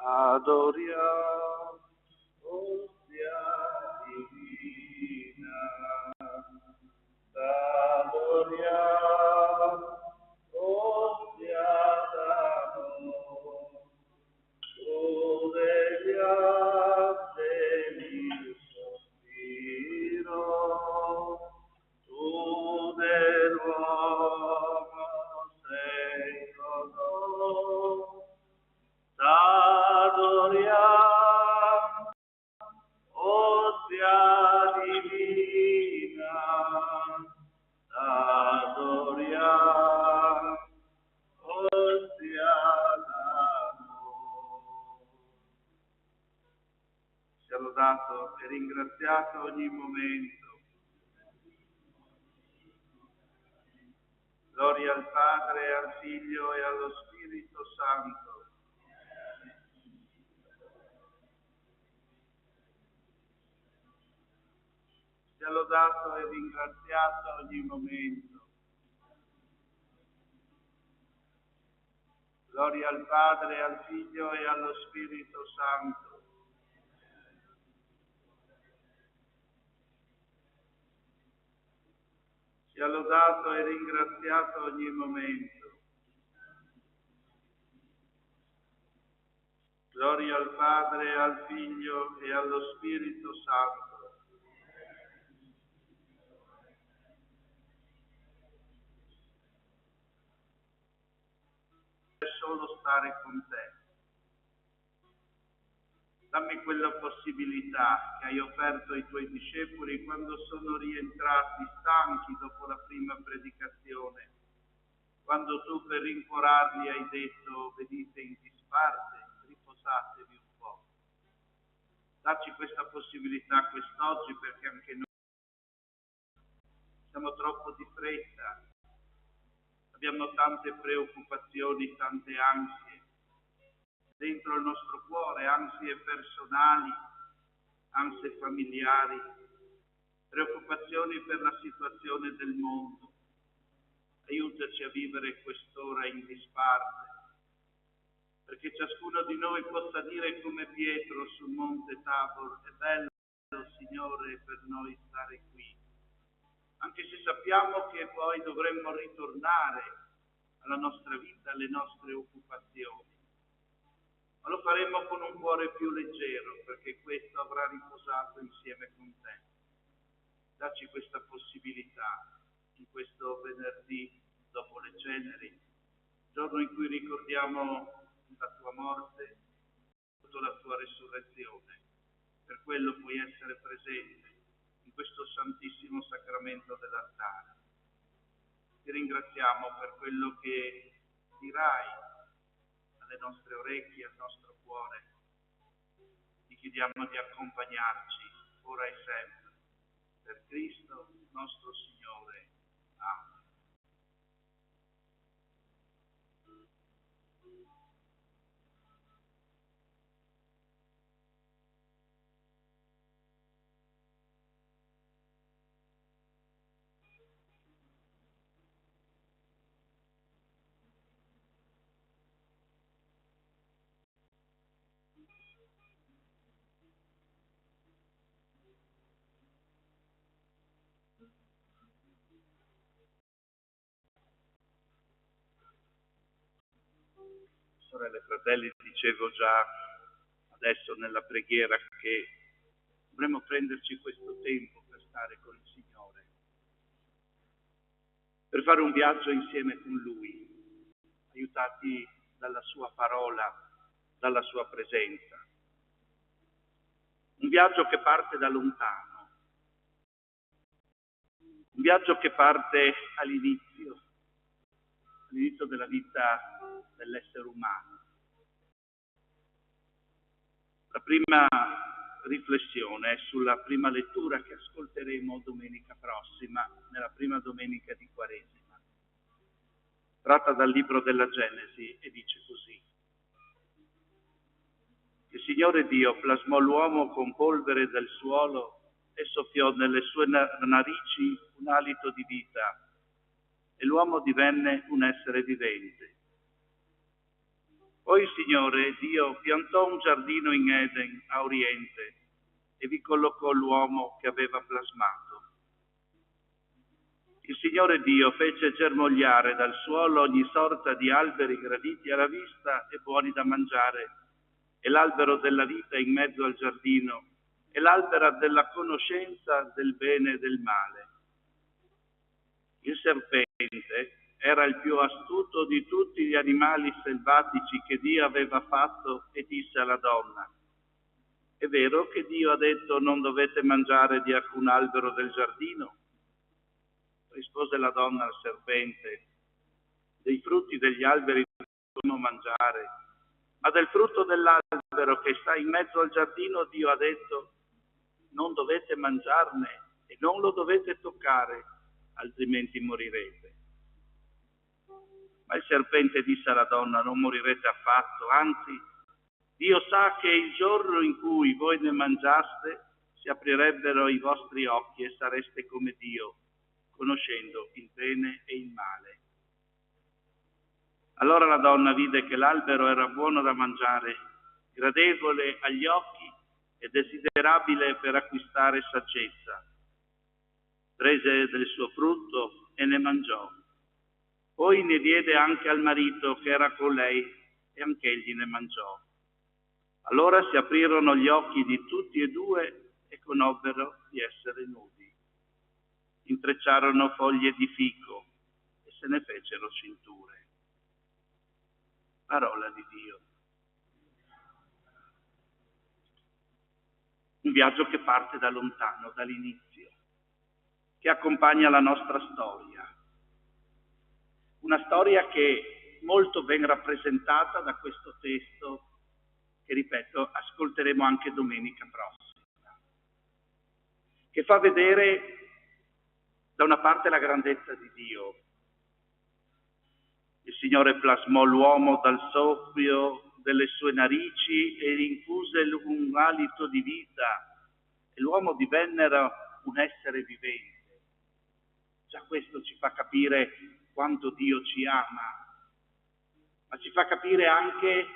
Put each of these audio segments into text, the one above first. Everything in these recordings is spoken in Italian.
Adoriamo, ostia divina, adoriamo, ostia d'amore, tu degli angeli il sospiro, tu dell'uomo sei l'onore. T'adoriamo, ostia divina, t'adoriamo, ostia d'amore. Sia lodato e ringraziato ogni momento. Gloria al Padre, al Figlio e allo Spirito Santo. Sia lodato e ringraziato ogni momento. Gloria al Padre, al Figlio e allo Spirito Santo. Sia lodato e ringraziato ogni momento. Gloria al Padre, al Figlio e allo Spirito Santo. Solo stare con te. Dammi quella possibilità che hai offerto ai tuoi discepoli quando sono rientrati stanchi dopo la prima predicazione, quando tu per rincuorarli hai detto venite in disparte, riposatevi un po'. Dacci questa possibilità quest'oggi perché anche noi siamo troppo di fretta, abbiamo tante preoccupazioni, tante ansie dentro il nostro cuore, ansie personali, ansie familiari, preoccupazioni per la situazione del mondo. Aiutaci a vivere quest'ora in disparte, perché ciascuno di noi possa dire come Pietro sul monte Tabor: è bello, Signore, per noi stare qui, anche se sappiamo che poi dovremmo ritornare alla nostra vita, alle nostre occupazioni. Ma lo faremo con un cuore più leggero, perché questo avrà riposato insieme con te. Dacci questa possibilità in questo venerdì dopo le ceneri, giorno in cui ricordiamo la tua morte, la tua resurrezione. Per quello puoi essere presente in questo santissimo sacramento dell'altare. Ti ringraziamo per quello che dirai alle nostre orecchie, al nostro cuore. Ti chiediamo di accompagnarci ora e sempre. Per Cristo nostro Signore. Amen. Sorelle e fratelli, dicevo già adesso nella preghiera che dovremmo prenderci questo tempo per stare con il Signore, per fare un viaggio insieme con Lui, aiutati dalla Sua parola, dalla Sua presenza. Un viaggio che parte da lontano, un viaggio che parte all'inizio della vita dell'essere umano. La prima riflessione è sulla prima lettura che ascolteremo domenica prossima, nella prima domenica di Quaresima. Tratta dal libro della Genesi e dice così: il Signore Dio plasmò l'uomo con polvere del suolo e soffiò nelle sue narici un alito di vita, e l'uomo divenne un essere vivente. Poi il Signore, Dio, piantò un giardino in Eden, a oriente, e vi collocò l'uomo che aveva plasmato. Il Signore Dio fece germogliare dal suolo ogni sorta di alberi graditi alla vista e buoni da mangiare, e l'albero della vita in mezzo al giardino, e l'albero della conoscenza del bene e del male. Il serpente era il più astuto di tutti gli animali selvatici che Dio aveva fatto e disse alla donna: è vero che Dio ha detto non dovete mangiare di alcun albero del giardino? Rispose la donna al serpente: dei frutti degli alberi possiamo mangiare, ma del frutto dell'albero che sta in mezzo al giardino Dio ha detto non dovete mangiarne e non lo dovete toccare, altrimenti morirete. Ma il serpente disse alla donna: non morirete affatto, anzi, Dio sa che il giorno in cui voi ne mangiaste si aprirebbero i vostri occhi e sareste come Dio, conoscendo il bene e il male. Allora la donna vide che l'albero era buono da mangiare, gradevole agli occhi e desiderabile per acquistare saggezza. Prese del suo frutto e ne mangiò. Poi ne diede anche al marito che era con lei e anch'egli ne mangiò. Allora si aprirono gli occhi di tutti e due e conobbero di essere nudi. Intrecciarono foglie di fico e se ne fecero cinture. Parola di Dio. Un viaggio che parte da lontano, dall'inizio, che accompagna la nostra storia. Una storia che molto ben rappresentata da questo testo che, ripeto, ascolteremo anche domenica prossima, che fa vedere da una parte la grandezza di Dio. Il Signore plasmò l'uomo dal soffio delle sue narici e gli infuse un alito di vita e l'uomo divenne un essere vivente. Già questo ci fa capire quanto Dio ci ama, ma ci fa capire anche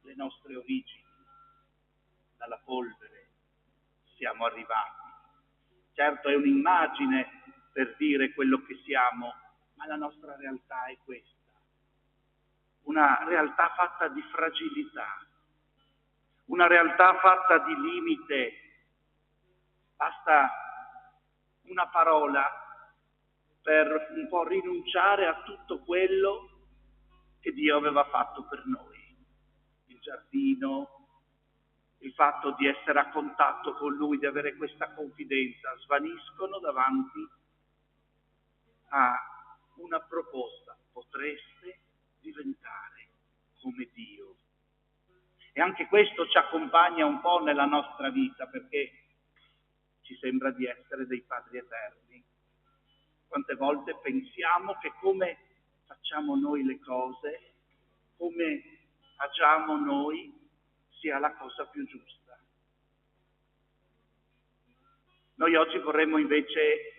le nostre origini. Dalla polvere siamo arrivati. Certo è un'immagine per dire quello che siamo, ma la nostra realtà è questa. Una realtà fatta di fragilità, una realtà fatta di limite. Basta una parola per un po' rinunciare a tutto quello che Dio aveva fatto per noi. Il giardino, il fatto di essere a contatto con Lui, di avere questa confidenza, svaniscono davanti a una proposta: potreste diventare come Dio. E anche questo ci accompagna un po' nella nostra vita, perché ci sembra di essere dei padri eterni. Quante volte pensiamo che come facciamo noi le cose, come agiamo noi, sia la cosa più giusta. Noi oggi vorremmo invece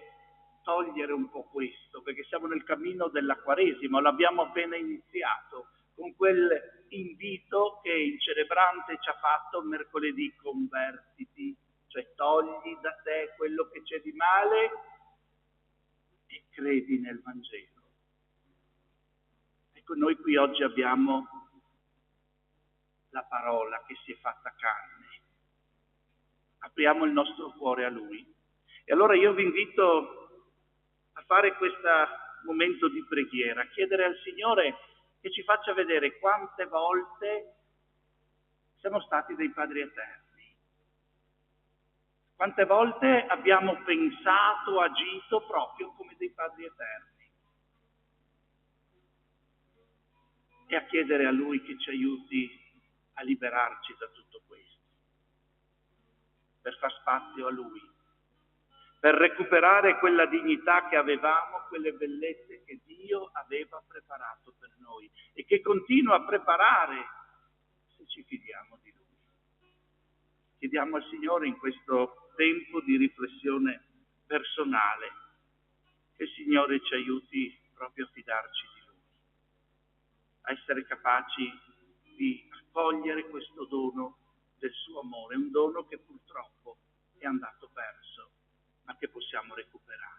togliere un po' questo, perché siamo nel cammino della Quaresima, l'abbiamo appena iniziato, con quel invito che il celebrante ci ha fatto mercoledì: convertiti, cioè togli da te quello che c'è di male e credi nel Vangelo. Ecco, noi qui oggi abbiamo la parola che si è fatta carne. Apriamo il nostro cuore a Lui. E allora io vi invito a fare questo momento di preghiera, a chiedere al Signore che ci faccia vedere quante volte siamo stati dei padri eterni. Quante volte abbiamo pensato, agito proprio come dei padri eterni. E a chiedere a Lui che ci aiuti a liberarci da tutto questo, per far spazio a Lui, per recuperare quella dignità che avevamo, quelle bellezze che Dio aveva preparato per noi e che continua a preparare se ci fidiamo di Lui. Chiediamo al Signore in questo tempo di riflessione personale che il Signore ci aiuti proprio a fidarci di Lui, a essere capaci di accogliere questo dono del suo amore, un dono che purtroppo è andato perso, ma che possiamo recuperare.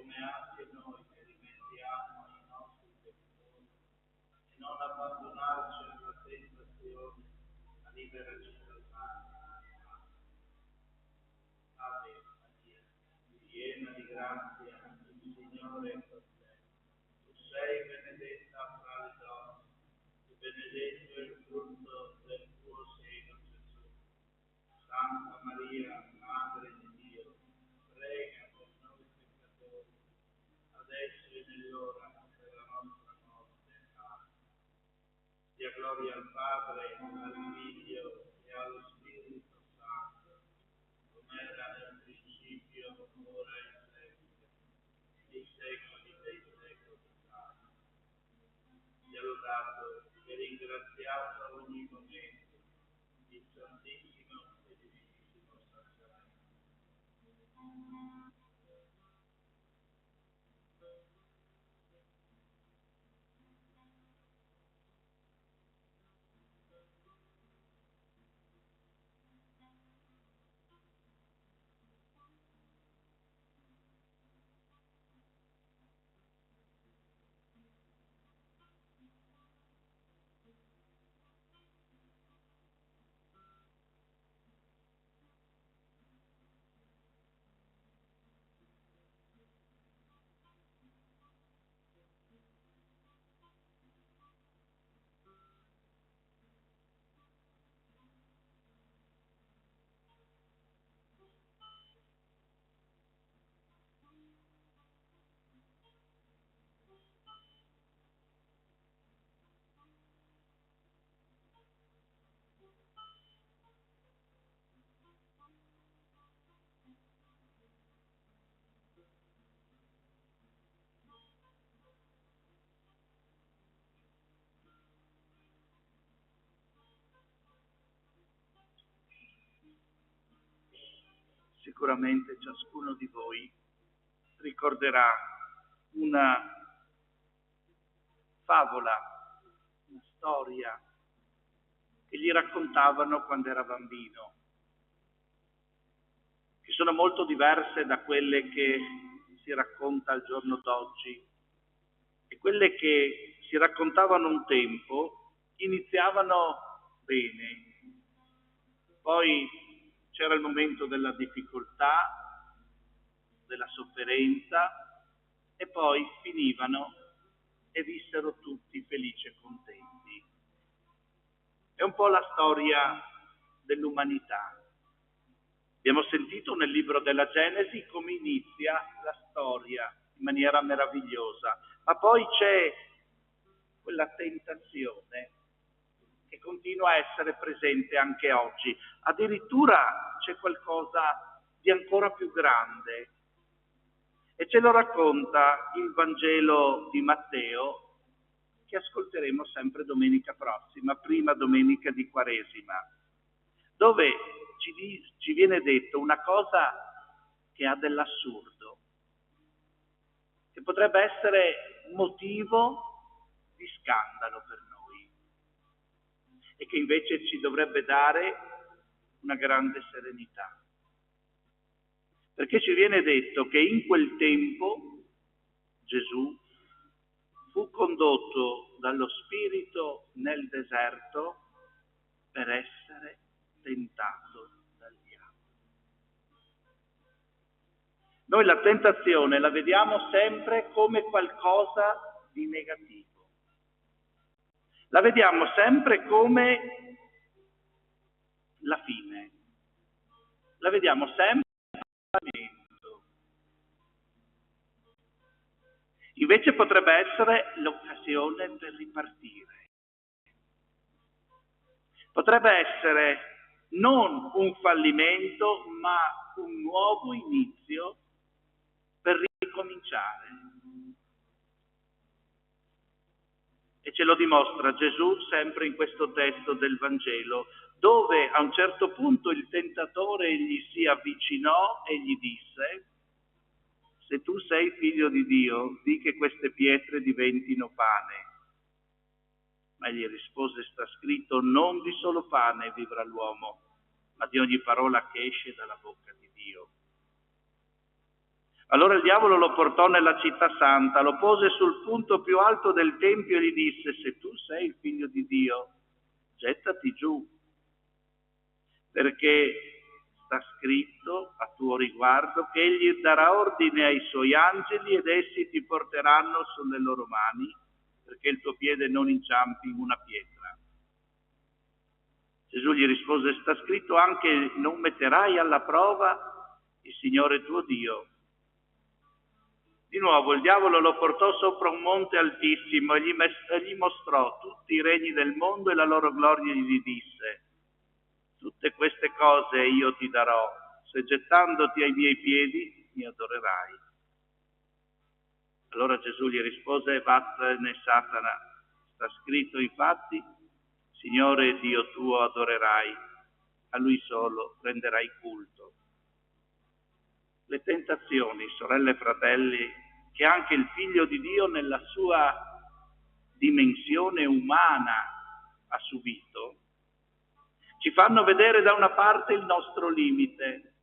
come anche noi che rimettiamo i nostri peccatori, e non abbandonarci alla tentazione, ma liberaci dal male. Ave Maria, piena di grazia, il Signore è con te. Tu sei benedetta fra le donne, e benedetto è il frutto del tuo seno, Gesù. Santa Maria, Madre di Dio, prega per noi peccatori, adesso e nell'ora della nostra morte. Amen. Sia gloria al Padre, al Figlio e allo Spirito Santo, come era nel principio, ora e sempre, nei secoli dei secoli. Amen. Sia lodato e ringraziato a ogni momento il Santissimo e Divinissimo Sacramento. Sicuramente ciascuno di voi ricorderà una favola, una storia che gli raccontavano quando era bambino, che sono molto diverse da quelle che si racconta al giorno d'oggi, e quelle che si raccontavano un tempo iniziavano bene, poi c'era il momento della difficoltà, della sofferenza, e poi finivano e vissero tutti felici e contenti. È un po' la storia dell'umanità. Abbiamo sentito nel libro della Genesi come inizia la storia in maniera meravigliosa, ma poi c'è quella tentazione che continua a essere presente anche oggi. Addirittura c'è qualcosa di ancora più grande, e ce lo racconta il Vangelo di Matteo, che ascolteremo sempre domenica prossima, prima domenica di Quaresima, dove ci viene detto una cosa che ha dell'assurdo, che potrebbe essere motivo di scandalo per noi, e che invece ci dovrebbe dare una grande serenità. Perché ci viene detto che in quel tempo Gesù fu condotto dallo Spirito nel deserto per essere tentato dal diavolo. Noi la tentazione la vediamo sempre come qualcosa di negativo. La vediamo sempre come la fine. La vediamo sempre come il fallimento. Invece potrebbe essere l'occasione per ripartire. Potrebbe essere non un fallimento, ma un nuovo inizio per ricominciare. E ce lo dimostra Gesù sempre in questo testo del Vangelo, dove a un certo punto il tentatore gli si avvicinò e gli disse: se tu sei figlio di Dio, di che queste pietre diventino pane. Ma egli rispose: sta scritto, non di solo pane vivrà l'uomo, ma di ogni parola che esce dalla bocca di Dio. Allora il diavolo lo portò nella città santa, lo pose sul punto più alto del tempio e gli disse: se tu sei il figlio di Dio, gettati giù, perché sta scritto a tuo riguardo che egli darà ordine ai suoi angeli ed essi ti porteranno sulle loro mani, perché il tuo piede non inciampi in una pietra. Gesù gli rispose: sta scritto anche: non metterai alla prova il Signore tuo Dio. Di nuovo il diavolo lo portò sopra un monte altissimo e gli mostrò tutti i regni del mondo e la loro gloria, e gli disse: tutte queste cose io ti darò, se gettandoti ai miei piedi mi adorerai. Allora Gesù gli rispose: vattene Satana, sta scritto infatti: Signore Dio tuo adorerai, a Lui solo renderai culto. Le tentazioni, sorelle e fratelli, che anche il Figlio di Dio nella sua dimensione umana ha subito, ci fanno vedere da una parte il nostro limite.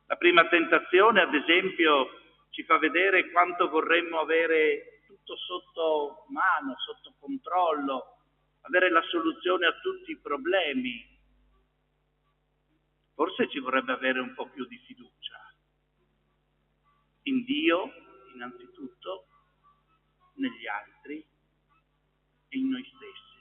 La prima tentazione, ad esempio, ci fa vedere quanto vorremmo avere tutto sotto mano, sotto controllo, avere la soluzione a tutti i problemi. Forse ci vorrebbe avere un po' più di fiducia in Dio, innanzitutto, negli altri e in noi stessi.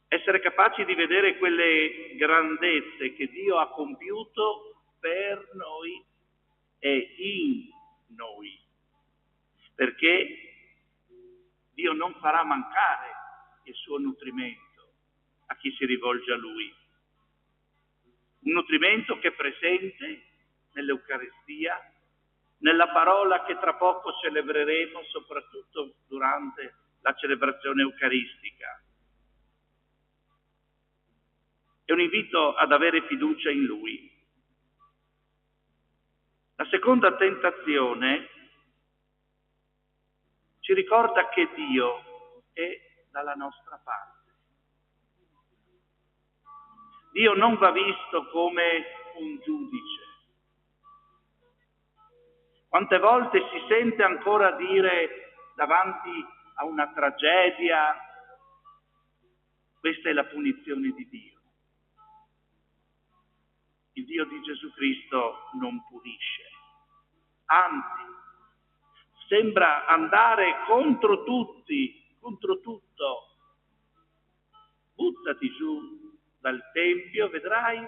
Essere capaci di vedere quelle grandezze che Dio ha compiuto per noi e in noi, perché Dio non farà mancare il suo nutrimento a chi si rivolge a Lui. Un nutrimento che è presente nell'Eucaristia, nella parola che tra poco celebreremo, soprattutto durante la celebrazione eucaristica. È un invito ad avere fiducia in Lui. La seconda tentazione ci ricorda che Dio è dalla nostra parte. Dio non va visto come un giudice. Quante volte si sente ancora dire davanti a una tragedia: questa è la punizione di Dio. Il Dio di Gesù Cristo non punisce, anzi, sembra andare contro tutti, contro tutto. Buttati giù dal Tempio, vedrai,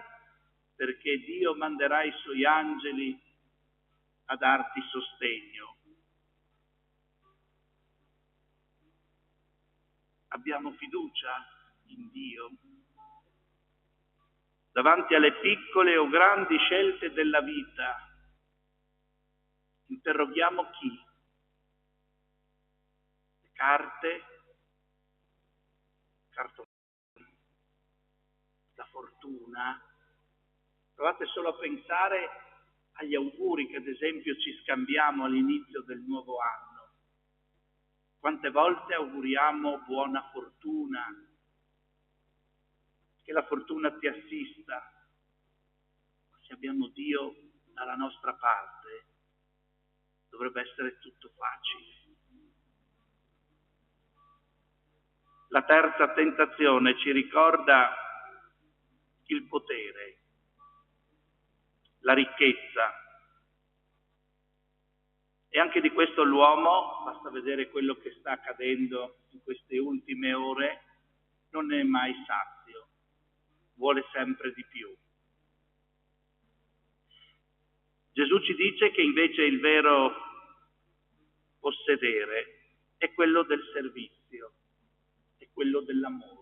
perché Dio manderà i Suoi angeli a darti sostegno. Abbiamo fiducia in Dio? Davanti alle piccole o grandi scelte della vita, interroghiamo chi? Le carte, la fortuna. Provate solo a pensare agli auguri che ad esempio ci scambiamo all'inizio del nuovo anno. Quante volte auguriamo buona fortuna, che la fortuna ti assista. Se abbiamo Dio dalla nostra parte, dovrebbe essere tutto facile. La terza tentazione ci ricorda il potere, la ricchezza. E anche di questo l'uomo, basta vedere quello che sta accadendo in queste ultime ore, non è mai sazio, vuole sempre di più. Gesù ci dice che invece il vero possedere è quello del servizio, è quello dell'amore.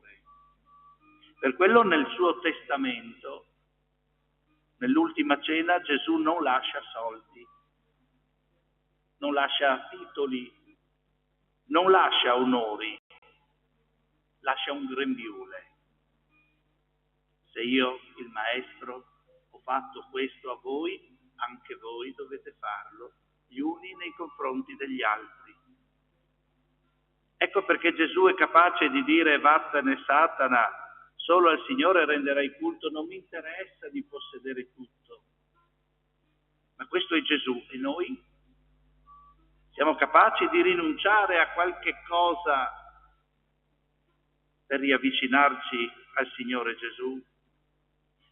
Per quello nel suo testamento, nell'ultima cena, Gesù non lascia soldi, non lascia titoli, non lascia onori, lascia un grembiule. Se io, il Maestro, ho fatto questo a voi, anche voi dovete farlo, gli uni nei confronti degli altri. Ecco perché Gesù è capace di dire: vattene Satana, solo al Signore renderai culto. Non mi interessa di possedere tutto, Gesù. E noi? Siamo capaci di rinunciare a qualche cosa per riavvicinarci al Signore Gesù?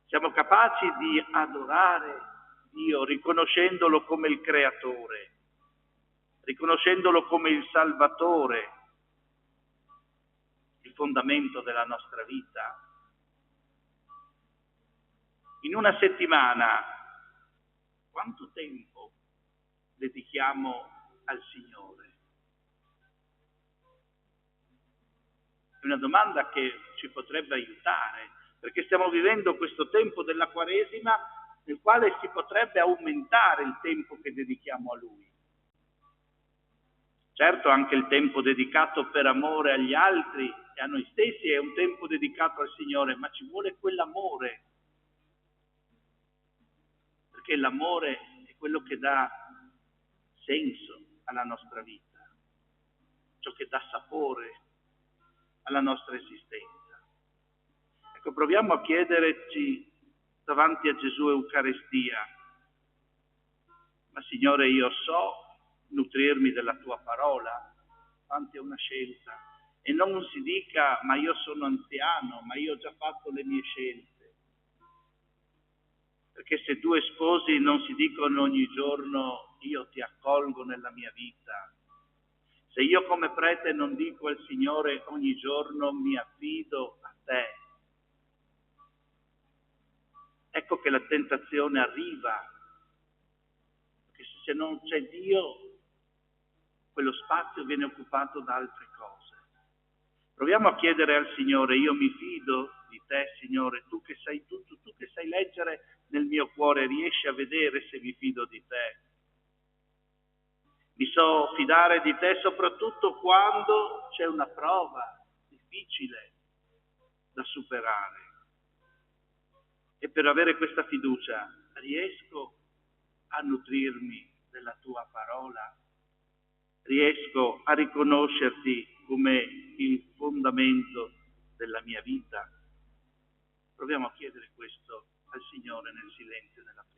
Siamo capaci di adorare Dio riconoscendolo come il Creatore, riconoscendolo come il Salvatore, il fondamento della nostra vita? In una settimana, quanto tempo dedichiamo al Signore? È una domanda che ci potrebbe aiutare, perché stiamo vivendo questo tempo della Quaresima nel quale si potrebbe aumentare il tempo che dedichiamo a Lui. Certo, anche il tempo dedicato per amore agli altri e a noi stessi è un tempo dedicato al Signore, ma ci vuole quell'amore, perché l'amore è quello che dà senso alla nostra vita, ciò che dà sapore alla nostra esistenza. Ecco, proviamo a chiederci davanti a Gesù Eucaristia: ma Signore, io so nutrirmi della tua parola, davanti a una scelta, e non si dica ma io sono anziano, ma io ho già fatto le mie scelte, perché se due sposi non si dicono ogni giorno io ti accolgo nella mia vita, se io come prete non dico al Signore ogni giorno mi affido a te, ecco che la tentazione arriva, perché se non c'è Dio, quello spazio viene occupato da altre cose. Proviamo a chiedere al Signore: io mi fido di te, Signore, tu che sai tutto, tu che sai leggere nel mio cuore, riesci a vedere se mi fido di te. Mi so fidare di te soprattutto quando c'è una prova difficile da superare. E per avere questa fiducia riesco a nutrirmi della tua parola? Riesco a riconoscerti come il fondamento della mia vita? Proviamo a chiedere questo al Signore nel silenzio della preghiera.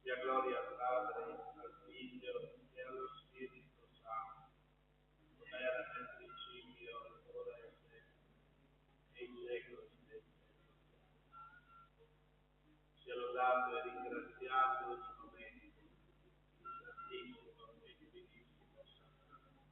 Sia gloria al Padre, al Figlio e allo Spirito Santo, come era nel principio, ora e sempre, e in secoli senza fine. Sia lodato e ringraziato ogni momento, il Santissimo e Divinissimo Sacramento.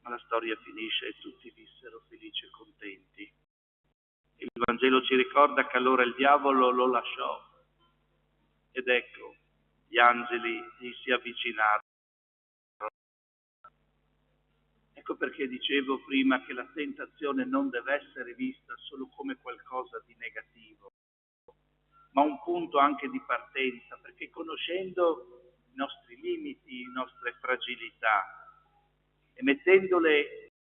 Ma la storia finisce e tutti vissero felici e contenti. Il Vangelo ci ricorda che allora il diavolo lo lasciò ed ecco, gli angeli gli si avvicinarono. Ecco perché dicevo prima che la tentazione non deve essere vista solo come qualcosa di negativo, ma un punto anche di partenza, perché conoscendo i nostri limiti, le nostre fragilità e mettendole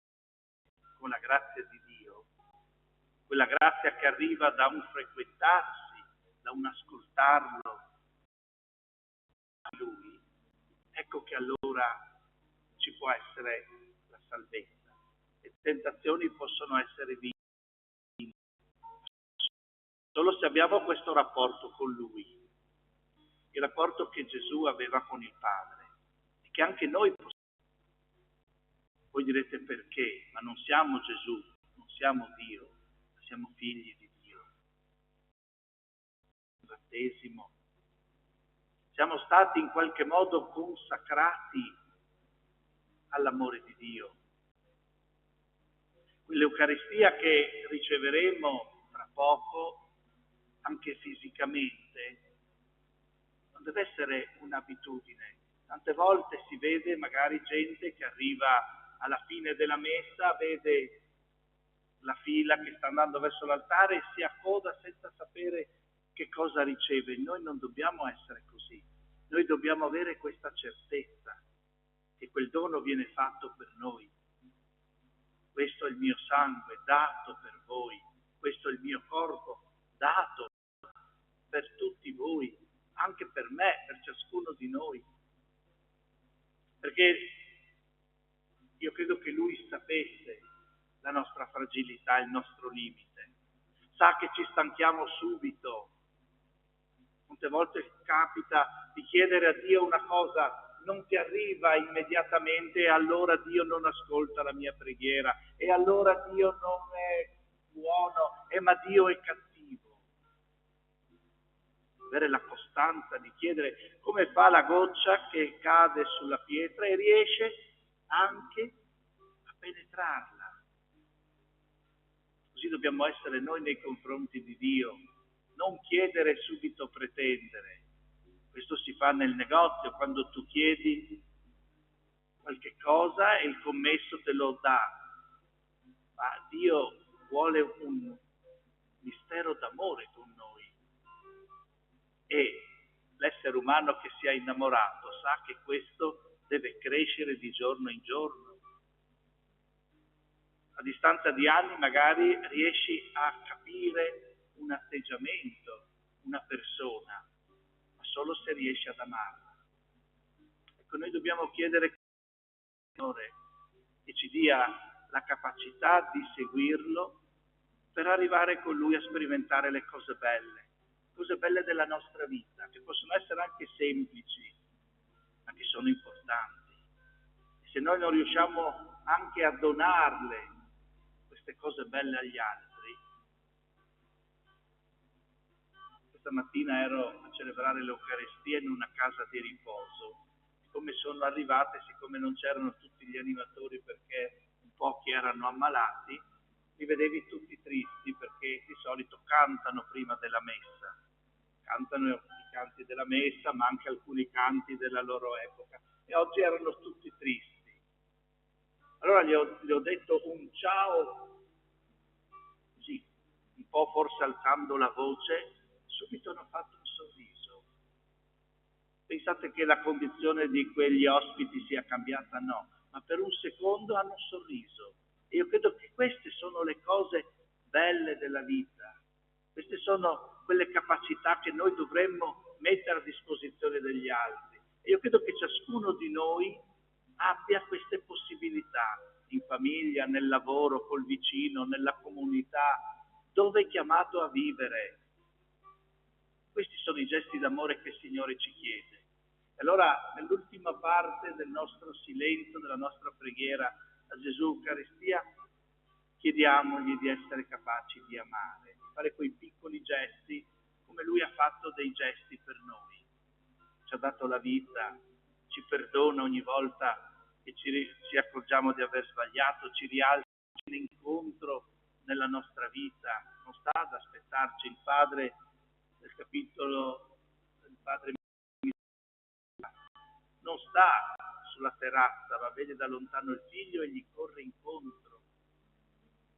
con la grazia di Dio, quella grazia che arriva da un frequentarsi, da un ascoltarlo a Lui, ecco che allora ci può essere la salvezza. Le tentazioni possono essere vinte solo se abbiamo questo rapporto con Lui, il rapporto che Gesù aveva con il Padre e che anche noi possiamo. Voi direte perché? Ma non siamo Gesù, non siamo Dio, ma siamo figli di Dio. Il battesimo. Siamo stati in qualche modo consacrati all'amore di Dio. Quell'Eucaristia che riceveremo tra poco, anche fisicamente, non deve essere un'abitudine. Tante volte si vede magari gente che arriva alla fine della messa, vede la fila che sta andando verso l'altare e si accoda senza sapere che cosa riceve. Noi non dobbiamo essere così. Noi dobbiamo avere questa certezza che quel dono viene fatto per noi. Questo è il mio sangue dato per voi, questo è il mio corpo dato per tutti voi, anche per me, per ciascuno di noi. Perché io credo che Lui sapesse la nostra fragilità, il nostro limite. Sa che ci stanchiamo subito. Molte volte capita di chiedere a Dio una cosa, non ti arriva immediatamente e allora Dio non ascolta la mia preghiera e allora Dio non è buono, ma Dio è cattivo. Avere la costanza di chiedere come fa la goccia che cade sulla pietra e riesce anche a penetrarla. Così dobbiamo essere noi nei confronti di Dio. non chiedere e subito pretendere. Questo si fa nel negozio, quando tu chiedi qualche cosa e il commesso te lo dà. Ma Dio vuole un mistero d'amore con noi. E l'essere umano che si è innamorato sa che questo deve crescere di giorno in giorno. A distanza di anni magari riesci a capire un atteggiamento, una persona, ma solo se riesci ad amarla. Ecco, noi dobbiamo chiedere al Signore che ci dia la capacità di seguirlo per arrivare con Lui a sperimentare le cose belle della nostra vita, che possono essere anche semplici, ma che sono importanti. E se noi non riusciamo anche a donarle, queste cose belle agli altri. Questa mattina ero a celebrare l'Eucaristia in una casa di riposo. Come sono arrivate, siccome non c'erano tutti gli animatori perché pochi erano ammalati, li vedevi tutti tristi perché di solito cantano prima della messa. Cantano i canti della messa, ma anche alcuni canti della loro epoca. E oggi erano tutti tristi. Allora gli ho detto un ciao, così, un po' forse alzando la voce, subito hanno fatto un sorriso. Pensate che la condizione di quegli ospiti sia cambiata? No, ma per un secondo hanno sorriso. E io credo che queste sono le cose belle della vita. Queste sono quelle capacità che noi dovremmo mettere a disposizione degli altri. E io credo che ciascuno di noi abbia queste possibilità in famiglia, nel lavoro, col vicino, nella comunità, dove è chiamato a vivere. Questi sono i gesti d'amore che il Signore ci chiede. E allora, nell'ultima parte del nostro silenzio, della nostra preghiera a Gesù Eucaristia, chiediamogli di essere capaci di amare, di fare quei piccoli gesti come Lui ha fatto dei gesti per noi. Ci ha dato la vita, ci perdona ogni volta che ci accorgiamo di aver sbagliato, ci rialza l'incontro nella nostra vita, non sta ad aspettarci il Padre del capitolo del Padre, non sta sulla terrazza, ma vede da lontano il figlio e gli corre incontro.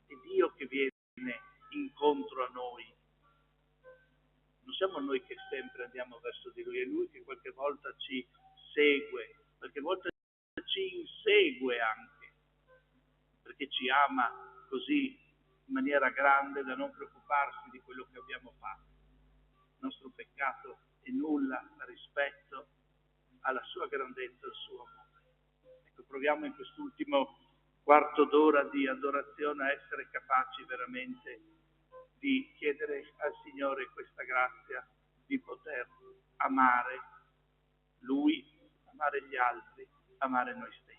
È Dio che viene incontro a noi. Non siamo noi che sempre andiamo verso di Lui, è Lui che qualche volta ci segue, qualche volta ci insegue anche, perché ci ama così in maniera grande da non preoccuparsi di quello che abbiamo fatto. Il nostro peccato è nulla rispetto alla sua grandezza e al suo amore. Ecco, proviamo in quest'ultimo quarto d'ora di adorazione a essere capaci veramente di chiedere al Signore questa grazia di poter amare Lui, amare gli altri, amare noi stessi.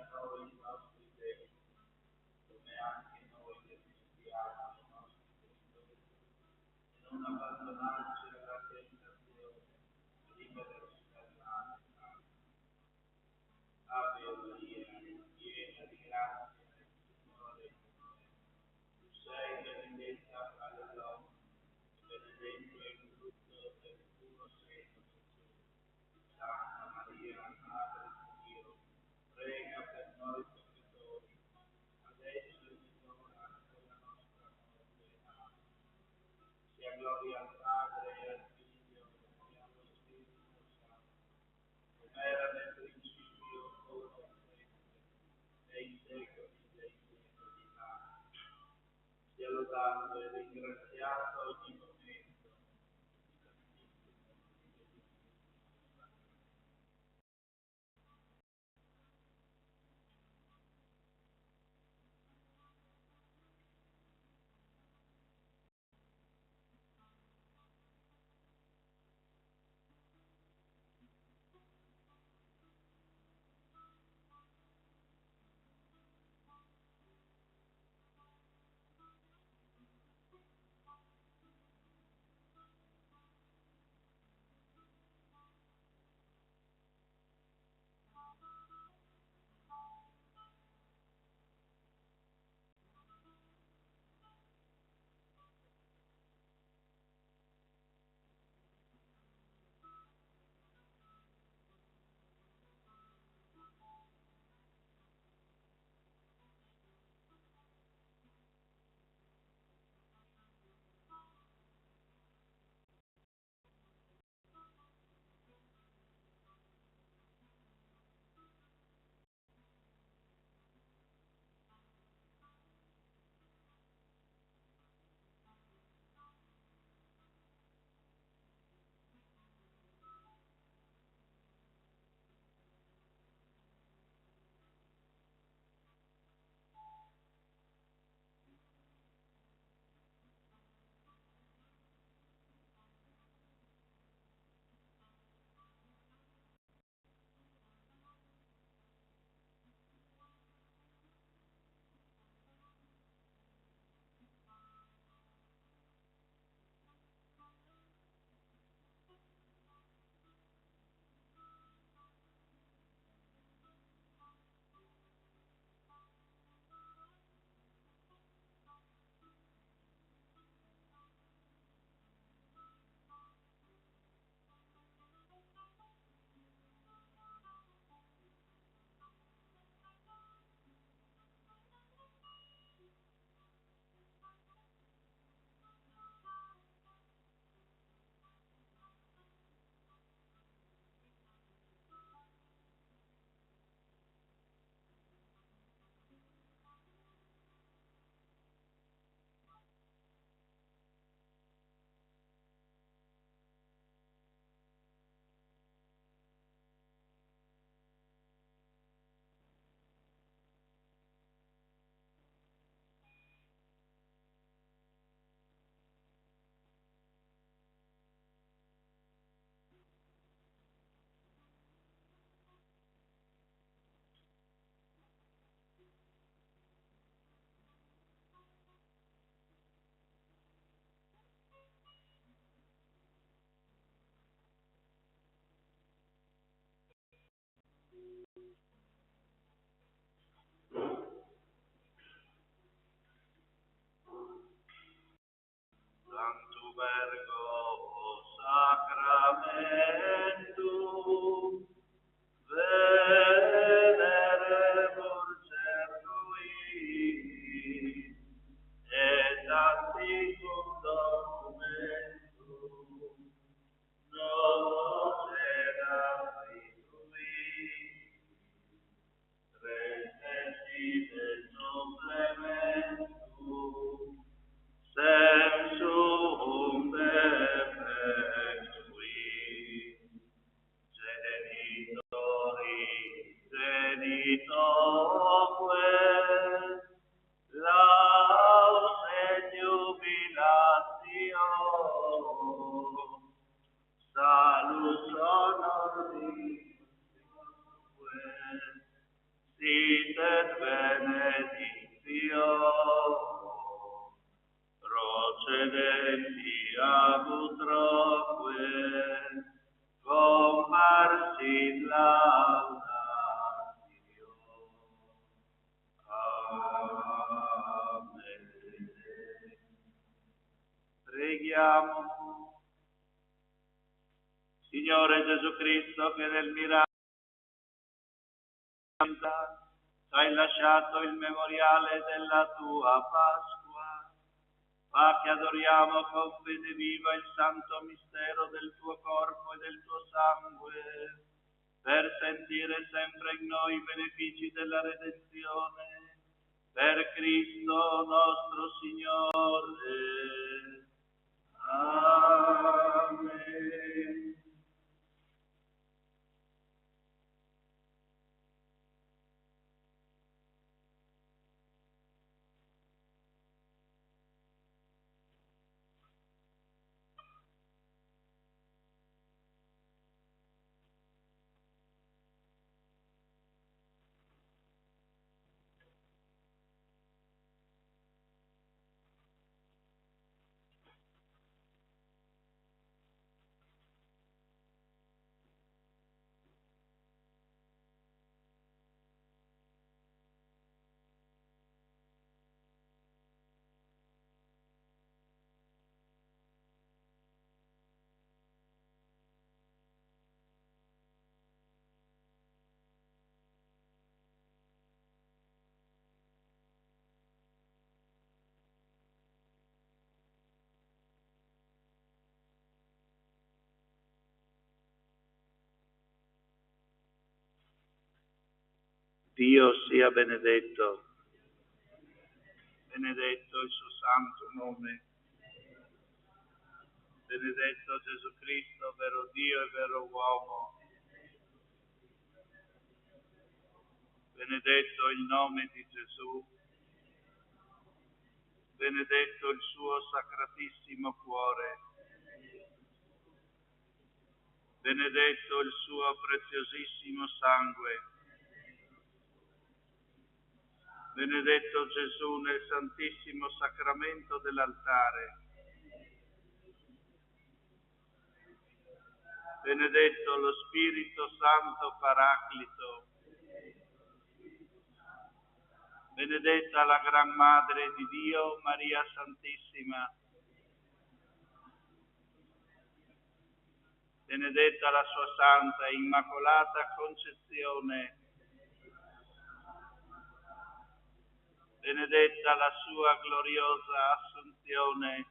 noi i nostri debiti, come anche noi depositiamo i nostri debitori, e non abbandonarci alla tentazione, ma liberaci dal male. Ave Maria, piena di grazia, il Signore è con te. Tu sei benedetta fra le donne, e benedetto è il frutto del tuo seno, Gesù. Santa Maria, Madre di Dio, prega per noi peccatori, adesso e nell'ora della nostra morte. Amen. Sia gloria al Padre, e al Figlio, e allo Spirito Santo, come era nel principio, ora e sempre, nei secoli dei secoli. Amen. Sia lodato e ringraziato ogni momento, Santo Verbo Sacramentum, veneremur certui, et antiquum documentum, nos erat fitui, recessit supplementum, sensum sit et benedictio, procedenti ab utroque, comparsit laudatio. Amen. Preghiamo. Signore Gesù Cristo, che nel miracolo hai lasciato il memoriale della tua Pasqua, fa che adoriamo con fede viva il santo mistero del tuo corpo e del tuo sangue, per sentire sempre in noi i benefici della redenzione, per Cristo nostro Signore. Amen. Dio sia benedetto, benedetto il suo santo nome, benedetto Gesù Cristo, vero Dio e vero uomo, benedetto il nome di Gesù, benedetto il suo sacratissimo cuore, benedetto il suo preziosissimo sangue, benedetto Gesù nel santissimo sacramento dell'altare, benedetto lo Spirito Santo Paraclito, benedetta la Gran Madre di Dio, Maria Santissima, benedetta la sua Santa e Immacolata Concezione, benedetta la sua gloriosa Assunzione,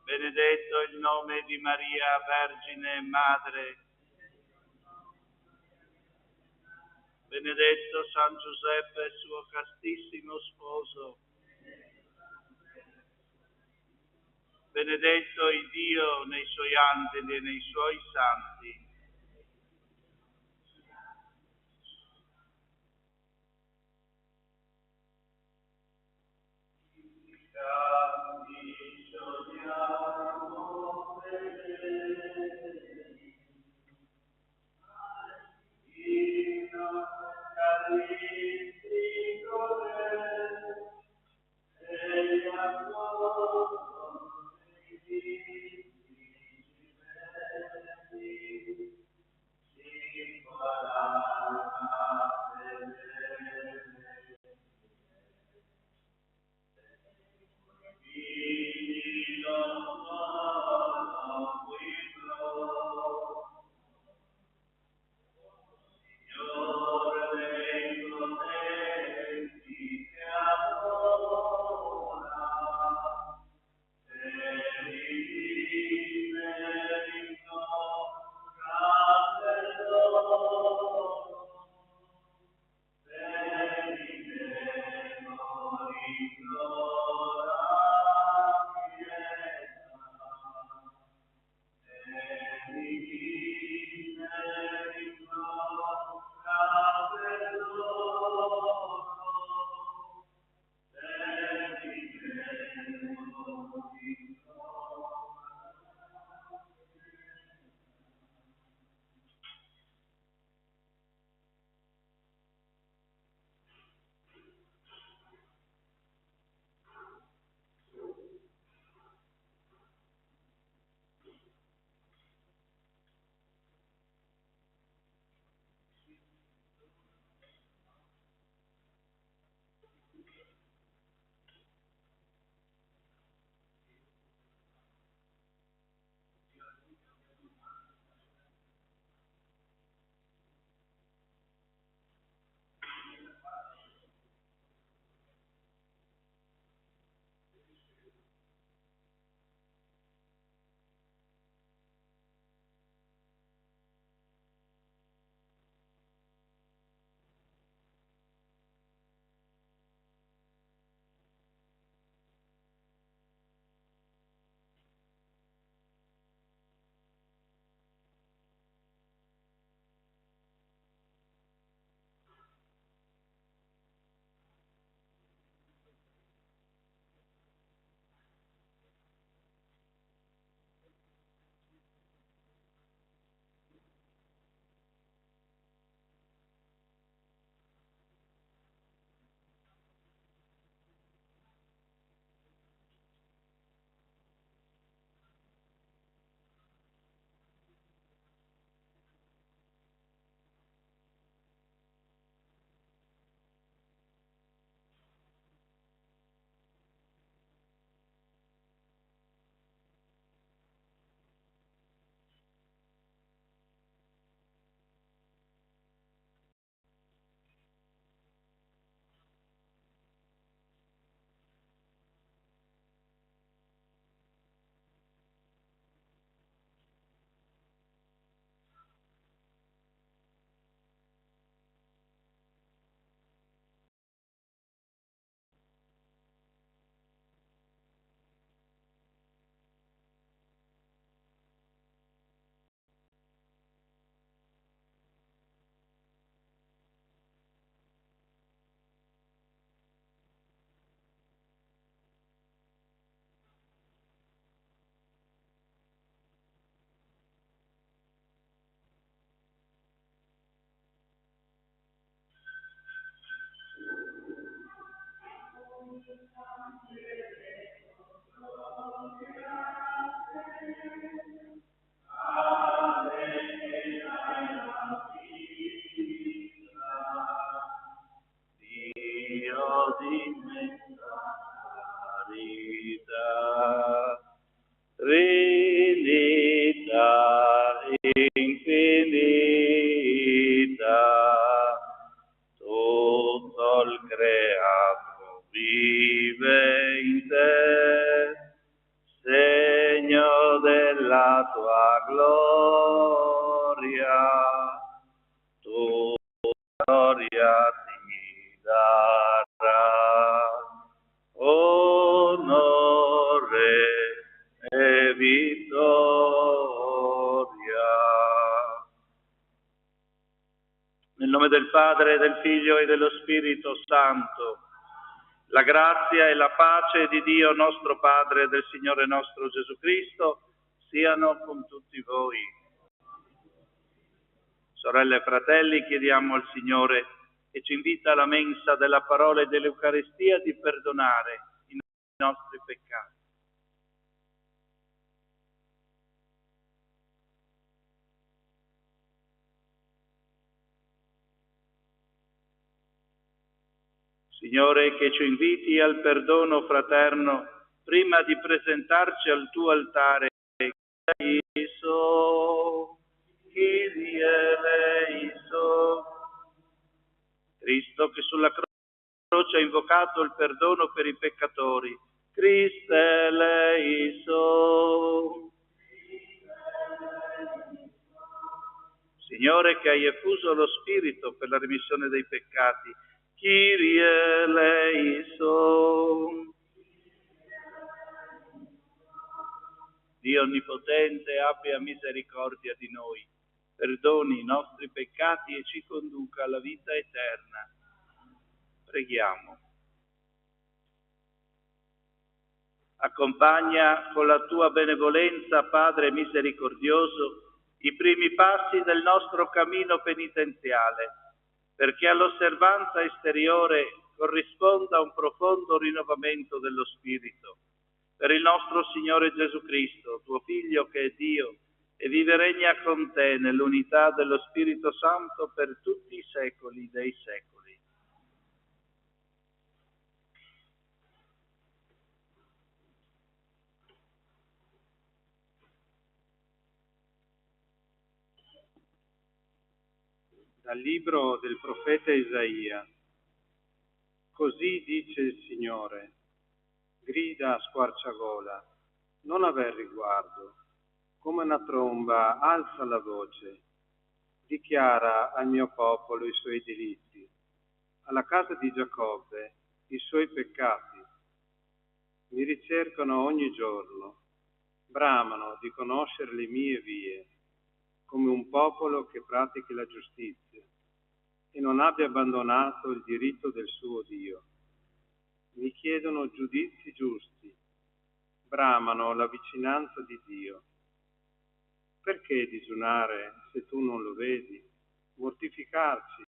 benedetto il nome di Maria Vergine Madre, benedetto San Giuseppe, suo castissimo sposo, benedetto il Dio nei suoi angeli e nei suoi santi. infinita, tutto il creato vive in te, segno della tua gloria, tu gloria ti darà, onore e vittoria. Nel nome del Padre, del Figlio e dello Spirito Santo, la grazia e la pace di Dio nostro Padre e del Signore nostro Gesù Cristo siano con tutti voi. Sorelle e fratelli, chiediamo al Signore che ci invita alla mensa della parola e dell'Eucaristia di perdonare i nostri peccati. Signore, che ci inviti al perdono fraterno prima di presentarci al tuo altare. Cristo che sulla croce ha invocato il perdono per i peccatori. Cristo eleison. Signore, che hai effuso lo Spirito per la remissione dei peccati. Kyrie eleison. Dio Onnipotente, abbia misericordia di noi, perdoni i nostri peccati e ci conduca alla vita eterna. Preghiamo. Accompagna con la tua benevolenza, Padre misericordioso, i primi passi del nostro cammino penitenziale, perché all'osservanza esteriore corrisponda un profondo rinnovamento dello spirito. Per il nostro Signore Gesù Cristo, tuo Figlio che è Dio, e vive e regna con te nell'unità dello Spirito Santo per tutti i secoli dei secoli. Dal libro del profeta Isaia. Così dice il Signore, grida a squarciagola, non aver riguardo, come una tromba alza la voce, dichiara al mio popolo i suoi delitti, alla casa di Giacobbe i suoi peccati. Mi ricercano ogni giorno, bramano di conoscere le mie vie, come un popolo che pratichi la giustizia e non abbia abbandonato il diritto del suo Dio. Mi chiedono giudizi giusti, bramano la vicinanza di Dio. Perché digiunare se tu non lo vedi? Mortificarci?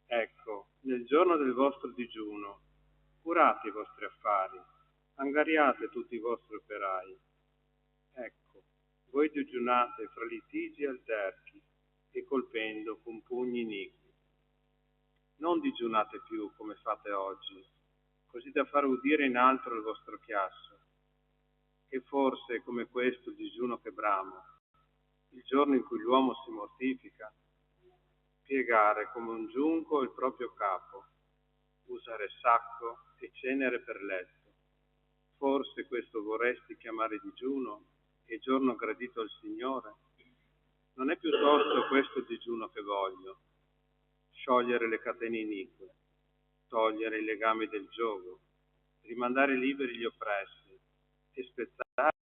Ecco, nel giorno del vostro digiuno, curate i vostri affari, angariate tutti i vostri operai. Ecco, voi digiunate fra litigi e alterchi e colpendo con pugni iniqui. Non digiunate più come fate oggi, così da far udire in alto il vostro chiasso. E forse è come questo digiuno che bramo, il giorno in cui l'uomo si mortifica, piegare come un giunco il proprio capo, usare sacco e cenere per letto. Forse questo vorresti chiamare digiuno e giorno gradito al Signore? Non è piuttosto questo digiuno che voglio, sciogliere le catene inique, togliere i legami del giogo, rimandare liberi gli oppressi e spezzare.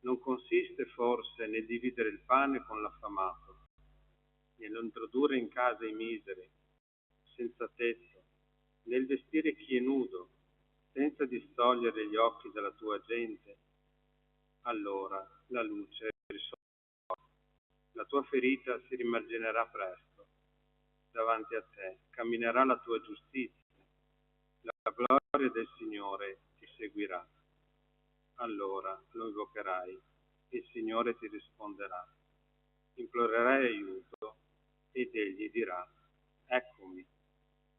Non consiste forse nel dividere il pane con l'affamato, nell'introdurre in casa i miseri, senza tetto, nel vestire chi è nudo, senza distogliere gli occhi dalla tua gente? Allora la luce risorgerà, la tua ferita si rimarginerà presto, davanti a te camminerà la tua giustizia, la gloria del Signore ti seguirà. Allora lo invocherai, il Signore ti risponderà. Implorerai aiuto ed egli dirà, eccomi.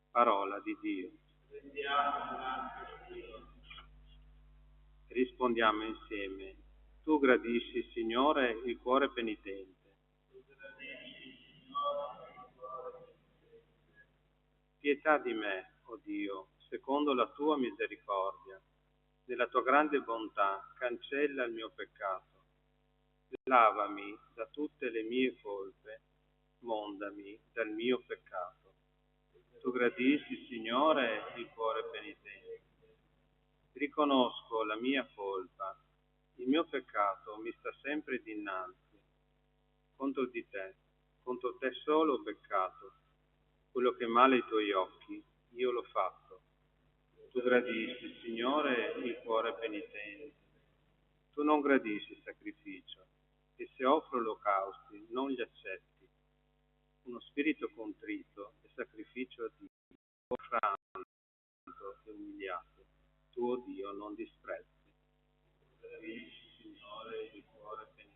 Parola di Dio. Rispondiamo insieme, Tu gradisci, Signore, il cuore penitente. Pietà di me, o Dio, secondo la tua misericordia. Nella tua grande bontà cancella il mio peccato. Lavami da tutte le mie colpe, mondami dal mio peccato. Tu gradisci, Signore, il cuore penitente. Riconosco la mia colpa, il mio peccato mi sta sempre dinanzi. Contro te solo ho peccato. Quello che è male ai tuoi occhi, io l'ho fatto. Tu gradisci, Signore, il cuore penitente. Tu non gradisci il sacrificio, e se offro olocausti non li accetti. Uno spirito contrito è sacrificio a Dio, franto e umiliato. Tuo Dio non disprezzi. Tu gradisci, Signore, il cuore penitente.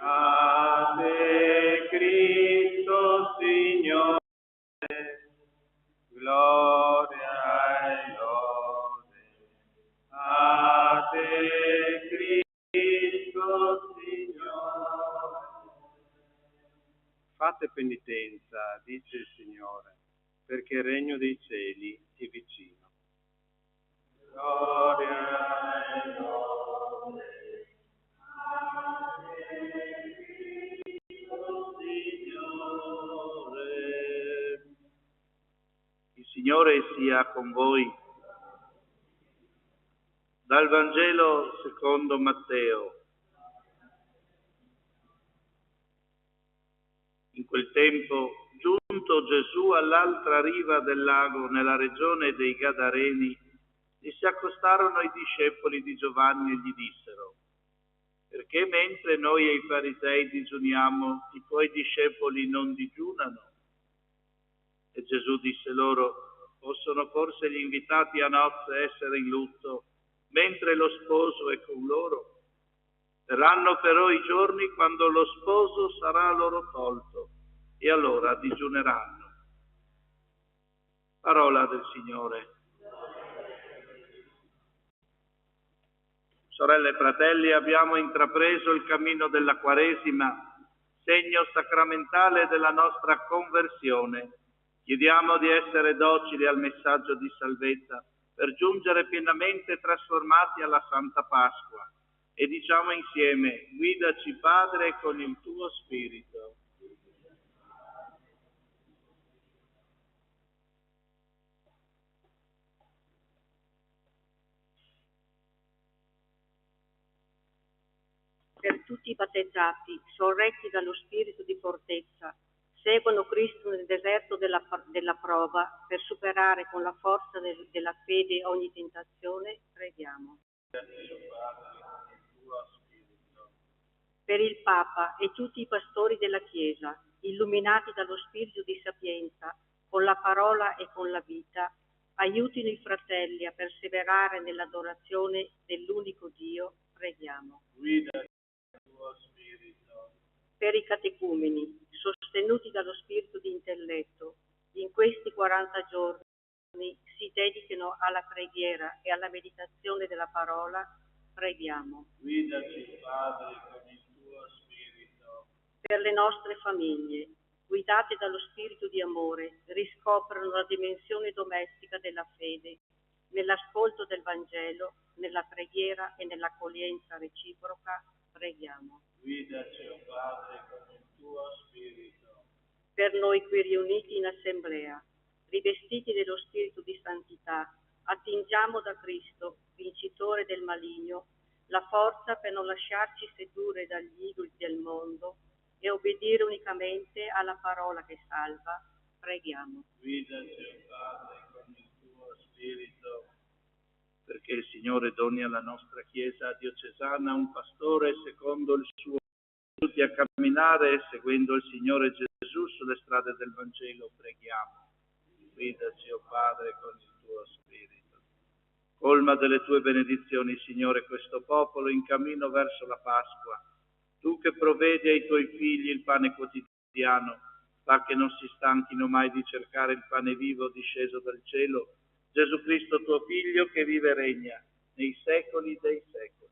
A te, Cristo, Signore, gloria e lode. A te, Cristo, Signore. Fate penitenza, dice il Signore, perché il regno dei cieli è vicino. Gloria e lode. Il Signore sia con voi. Dal Vangelo secondo Matteo. In quel tempo, giunto Gesù all'altra riva del lago, nella regione dei Gadareni, gli si accostarono i discepoli di Giovanni e gli dissero: perché mentre noi e i farisei digiuniamo, i tuoi discepoli non digiunano? E Gesù disse loro: possono forse gli invitati a nozze essere in lutto, mentre lo sposo è con loro? Verranno però i giorni quando lo sposo sarà loro tolto, e allora digiuneranno. Parola del Signore. Sorelle e fratelli, abbiamo intrapreso il cammino della Quaresima, segno sacramentale della nostra conversione. Chiediamo di essere docili al messaggio di salvezza per giungere pienamente trasformati alla Santa Pasqua. E diciamo insieme: guidaci, Padre, con il tuo Spirito. Per tutti i battezzati, sorretti dallo spirito di fortezza, seguono Cristo nel deserto della prova per superare con la forza della fede ogni tentazione, preghiamo. Per il Papa e tutti i pastori della Chiesa, illuminati dallo spirito di sapienza, con la parola e con la vita, aiutino i fratelli a perseverare nell'adorazione dell'unico Dio, preghiamo. Per i catecumeni, sostenuti dallo spirito di intelletto, in questi 40 giorni si dedichino alla preghiera e alla meditazione della parola, preghiamo. Guidaci, Padre, con il tuo Spirito. Per le nostre famiglie, guidate dallo spirito di amore, riscoprano la dimensione domestica della fede, nell'ascolto del Vangelo, nella preghiera e nell'accoglienza reciproca, preghiamo. Guidaci, o Padre, con il tuo Spirito. Per noi qui riuniti in assemblea, rivestiti dello spirito di santità, attingiamo da Cristo, vincitore del maligno, la forza per non lasciarci sedurre dagli idoli del mondo e obbedire unicamente alla parola che salva, preghiamo. Guidaci, o Padre, con il tuo Spirito. Perché il Signore doni alla nostra Chiesa diocesana un pastore secondo il suo, aiuti a camminare seguendo il Signore Gesù sulle strade del Vangelo, preghiamo. Guidaci, o Padre, con il tuo Spirito. Colma delle tue benedizioni, Signore, questo popolo in cammino verso la Pasqua. Tu che provvedi ai tuoi figli il pane quotidiano, fa che non si stanchino mai di cercare il pane vivo disceso dal cielo, Gesù Cristo tuo Figlio, che vive e regna nei secoli dei secoli.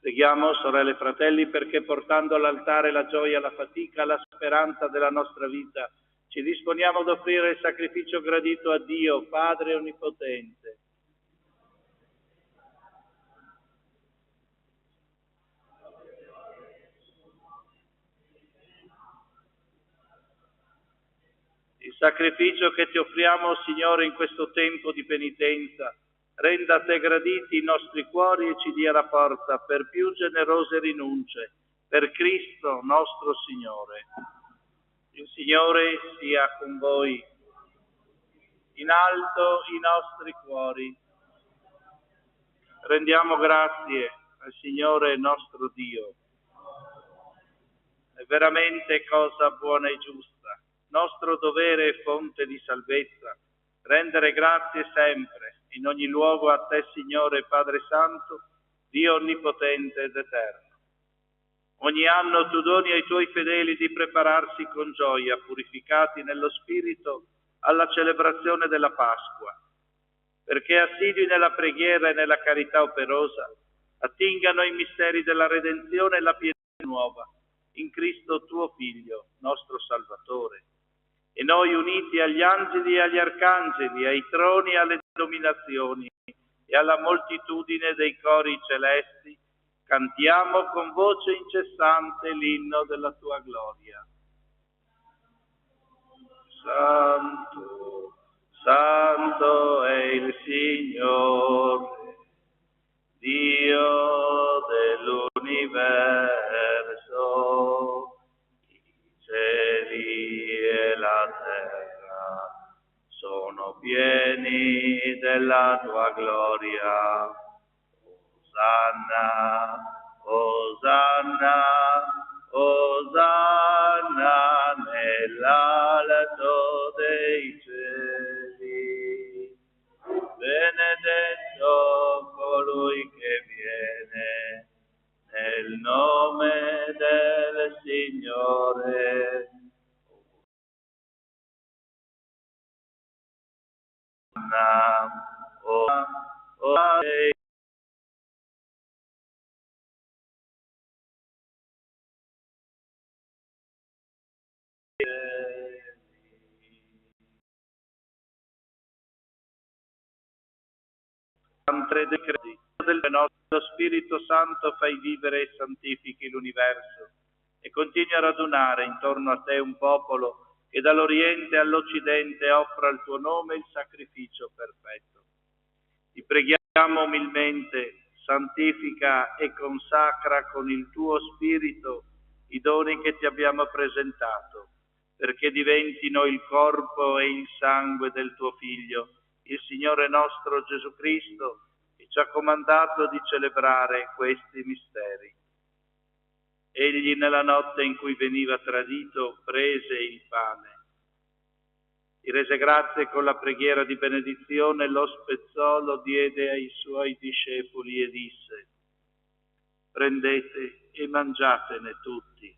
Preghiamo, sorelle e fratelli, perché portando all'altare la gioia, la fatica, la speranza della nostra vita, ci disponiamo ad offrire il sacrificio gradito a Dio, Padre Onnipotente. Il sacrificio che ti offriamo, Signore, in questo tempo di penitenza, renda a te graditi i nostri cuori e ci dia la forza per più generose rinunce, per Cristo nostro Signore. Il Signore sia con voi. In alto i nostri cuori. Rendiamo grazie al Signore nostro Dio. È veramente cosa buona e giusta, nostro dovere e fonte di salvezza, rendere grazie sempre, in ogni luogo a te, Signore Padre Santo, Dio Onnipotente ed Eterno. Ogni anno tu doni ai tuoi fedeli di prepararsi con gioia, purificati nello Spirito, alla celebrazione della Pasqua, perché assidui nella preghiera e nella carità operosa, attingano i misteri della redenzione e la pietà nuova, in Cristo tuo Figlio, nostro Salvatore. E noi, uniti agli angeli e agli arcangeli, ai troni e alle dominazioni e alla moltitudine dei cori celesti, cantiamo con voce incessante l'inno della tua gloria. Santo, Santo è il Signore, Dio dell'universo, i cieli e la terra sono pieni della tua gloria. Osanna, Osanna, Osanna nell'alto dei cieli. Benedetto colui che viene nel nome del Signore. Del nostro Spirito Santo fai vivere e santifichi l'universo e continui a radunare intorno a te un popolo che dall'Oriente all'Occidente offra al tuo nome il sacrificio perfetto. Ti preghiamo umilmente, santifica e consacra con il tuo Spirito i doni che ti abbiamo presentato, perché diventino il corpo e il sangue del tuo Figlio, il Signore nostro Gesù Cristo, che ci ha comandato di celebrare questi misteri. Egli, nella notte in cui veniva tradito, prese il pane, ti rese grazie con la preghiera di benedizione, lo spezzò, lo diede ai suoi discepoli e disse: prendete e mangiatene tutti,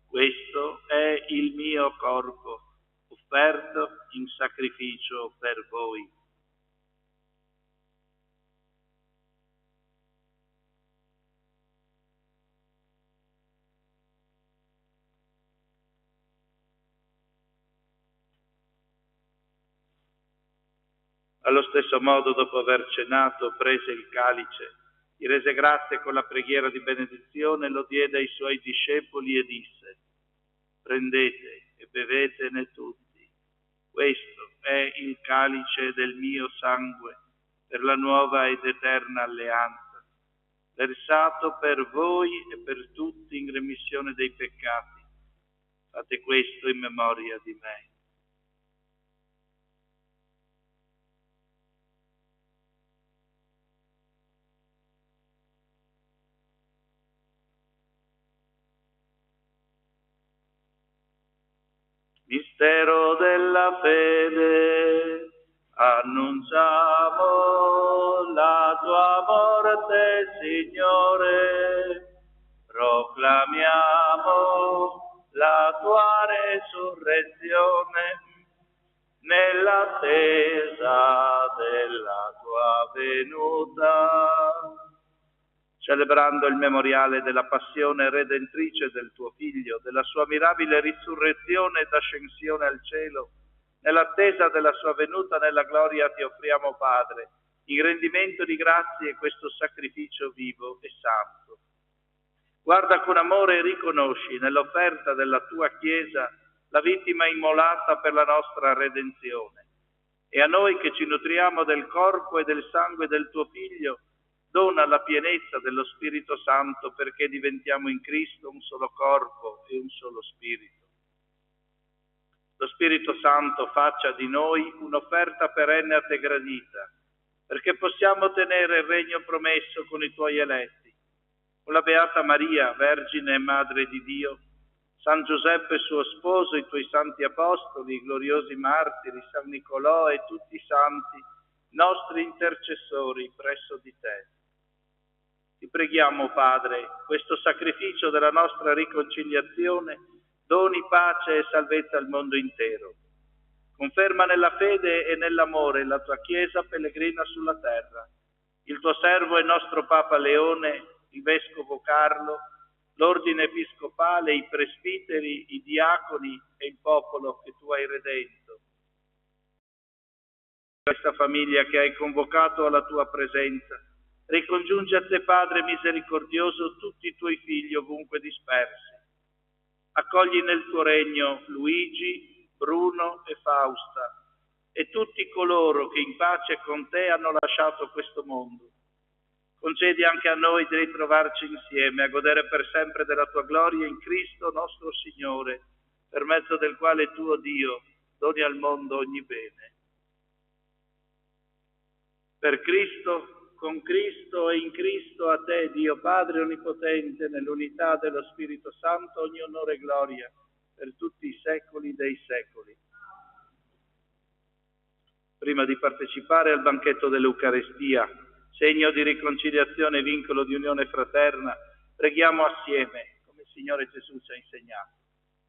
questo è il mio corpo, offerto in sacrificio per voi. Allo stesso modo, dopo aver cenato, prese il calice, gli rese grazie con la preghiera di benedizione, lo diede ai suoi discepoli e disse: prendete e bevetene tutti. Questo è il calice del mio sangue per la nuova ed eterna alleanza, versato per voi e per tutti in remissione dei peccati. Fate questo in memoria di me. Mistero della fede, annunciamo la tua morte, Signore, proclamiamo la tua resurrezione nell'attesa della tua venuta. Celebrando il memoriale della passione redentrice del tuo Figlio, della sua mirabile risurrezione ed ascensione al cielo, nell'attesa della sua venuta nella gloria ti offriamo, Padre, in rendimento di grazie questo sacrificio vivo e santo. Guarda con amore e riconosci nell'offerta della tua Chiesa la vittima immolata per la nostra redenzione. E a noi che ci nutriamo del corpo e del sangue del tuo Figlio, dona la pienezza dello Spirito Santo perché diventiamo in Cristo un solo corpo e un solo Spirito. Lo Spirito Santo faccia di noi un'offerta perenne a te gradita, perché possiamo ottenere il regno promesso con i tuoi eletti, con la Beata Maria, Vergine e Madre di Dio, San Giuseppe suo sposo, i tuoi santi apostoli, i gloriosi martiri, San Nicolò e tutti i santi, nostri intercessori presso di te. Ti preghiamo, Padre, questo sacrificio della nostra riconciliazione doni pace e salvezza al mondo intero. Conferma nella fede e nell'amore la tua Chiesa pellegrina sulla terra, il tuo servo e nostro Papa Leone, il Vescovo Carlo, l'Ordine Episcopale, i presbiteri, i diaconi e il popolo che tu hai redento. Questa famiglia che hai convocato alla tua presenza, ricongiunge a te, Padre misericordioso, tutti i tuoi figli ovunque dispersi. Accogli nel tuo regno Luigi, Bruno e Fausta e tutti coloro che in pace con te hanno lasciato questo mondo. Concedi anche a noi di ritrovarci insieme, a godere per sempre della tua gloria in Cristo nostro Signore, per mezzo del quale tu, o Dio, doni al mondo ogni bene. Per Cristo, con Cristo e in Cristo, a te, Dio Padre Onnipotente, nell'unità dello Spirito Santo, ogni onore e gloria per tutti i secoli dei secoli. Prima di partecipare al banchetto dell'Eucaristia, segno di riconciliazione e vincolo di unione fraterna, preghiamo assieme, come il Signore Gesù ci ha insegnato.